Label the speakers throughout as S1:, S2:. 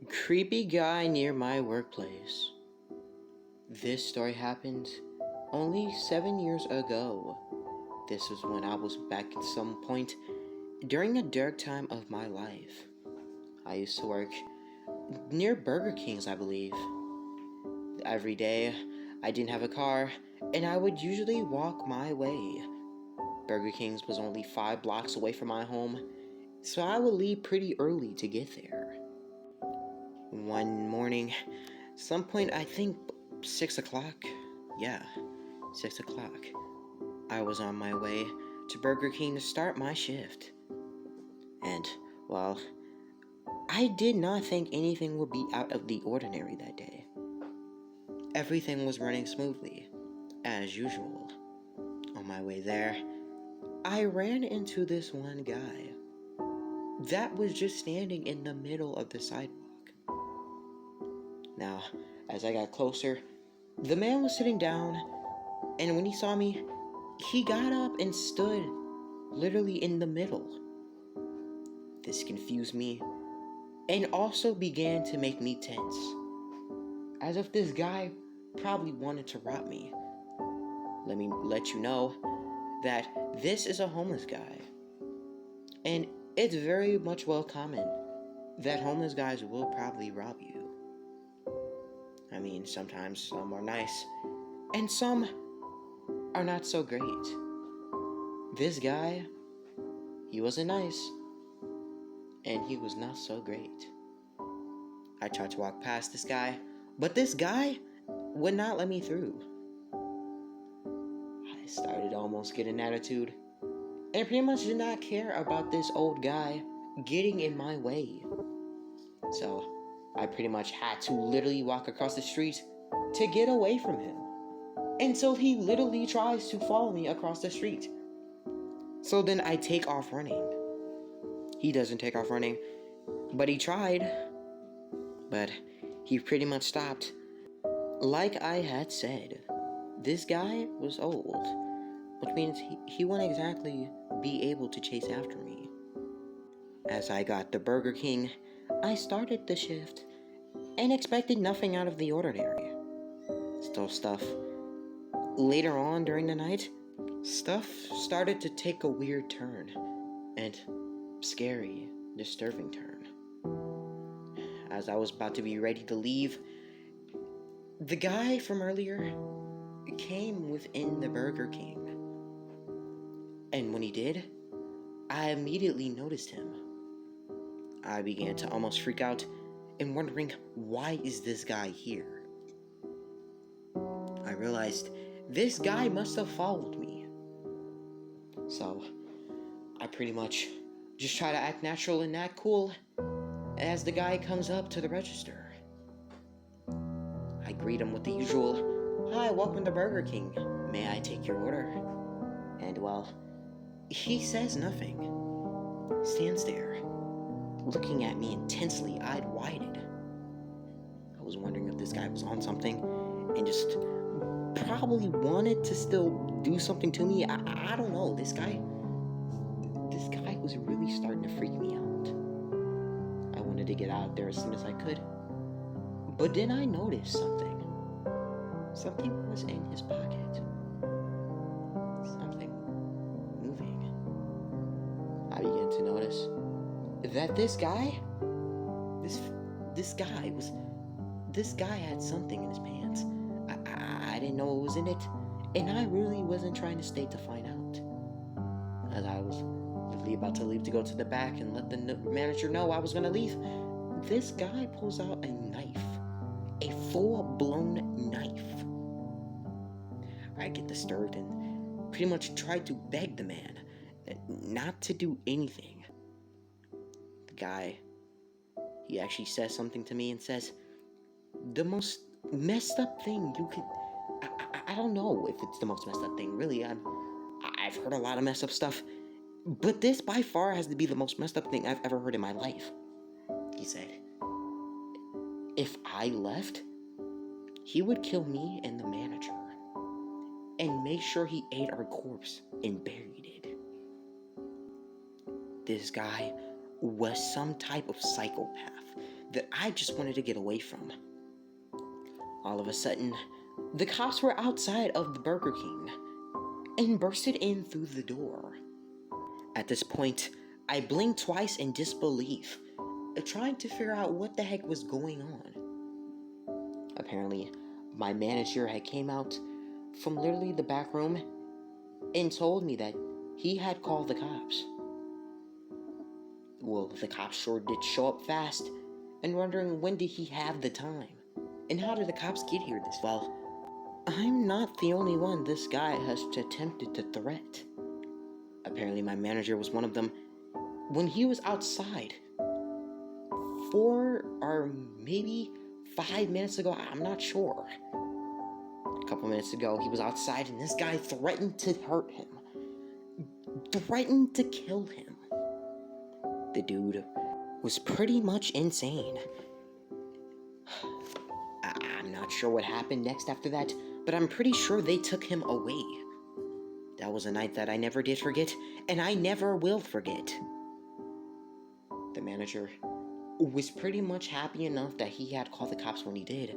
S1: Creepy guy near my workplace. This story happened only 7 years ago. This was when I was back at some point during a dark time of my life. I used to work near Burger King's, I believe. Every day, I didn't have a car, and I would usually walk my way. Burger King's was only 5 blocks away from my home, so I would leave pretty early to get there. One morning, some point, I think 6 o'clock. Yeah, 6 o'clock. I was on my way to Burger King to start my shift. And, well, I did not think anything would be out of the ordinary that day. Everything was running smoothly, as usual. On my way there, I ran into this one guy that was just standing in the middle of the sidewalk. Now, as I got closer, the man was sitting down, and when he saw me, he got up and stood literally in the middle. This confused me and also began to make me tense, as if this guy probably wanted to rob me. Let me let you know that this is a homeless guy, and it's very much well common that homeless guys will probably rob you. I mean, sometimes some are nice, and some are not so great. This guy, he wasn't nice, and he was not so great. I tried to walk past this guy, but this guy would not let me through. I started to almost get an attitude, and pretty much did not care about this old guy getting in my way. So I pretty much had to literally walk across the street to get away from him, until he literally tries to follow me across the street. So then I take off running. He doesn't take off running, but he tried. But he pretty much stopped. Like I had said, this guy was old, which means he wouldn't exactly be able to chase after me. As I got to Burger King, I started the shift and expected nothing out of the ordinary. Still stuff. Later on during the night, stuff started to take a weird turn, and scary, disturbing turn. As I was about to be ready to leave, the guy from earlier came within the Burger King. And when he did, I immediately noticed him. I began to almost freak out and wondering, why is this guy here? I realized this guy must have followed me. So I pretty much just try to act natural and act cool as the guy comes up to the register. I greet him with the usual, "Hi, welcome to Burger King. May I take your order?" And well, he says nothing. Stands there, looking at me intensely, eyed wide. I was wondering if this guy was on something and just probably wanted to still do something to me. I don't know. This guy was really starting to freak me out. I wanted to get out there as soon as I could. But then I noticed something. Something was in his pocket. Something moving. I began to notice that this guy had something in his pants. I didn't know what was in it, and I really wasn't trying to stay to find out. As I was literally about to leave to go to the back and let the manager know I was going to leave, this guy pulls out a knife. A full-blown knife. I get disturbed and pretty much try to beg the man not to do anything. The guy, he actually says something to me and says, "The most messed up thing you could..." I don't know if it's the most messed up thing, really. I've heard a lot of messed up stuff, but this by far has to be the most messed up thing I've ever heard in my life. He said, if I left, he would kill me and the manager and make sure he ate our corpse and buried it. This guy was some type of psychopath that I just wanted to get away from. All of a sudden, the cops were outside of the Burger King and bursted in through the door. At this point, I blinked twice in disbelief, trying to figure out what the heck was going on. Apparently, my manager had came out from literally the back room and told me that he had called the cops. Well, the cops sure did show up fast, and wondering when did he have the time, and how did the cops get here this well. I'm not the only one this guy has attempted to threat. Apparently my manager was one of them. When he was outside 4 or maybe 5 minutes ago, I'm not sure. A couple minutes ago, he was outside and this guy threatened to hurt him. Threatened to kill him. The dude was pretty much insane. I'm not sure what happened next after that, but I'm pretty sure they took him away. That was a night that I never did forget, and I never will forget. The manager was pretty much happy enough that he had called the cops when he did,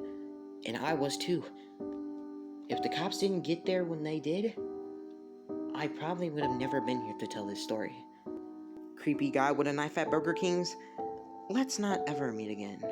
S1: and I was too. If the cops didn't get there when they did, I probably would have never been here to tell this story. Creepy guy with a knife at Burger King's, let's not ever meet again.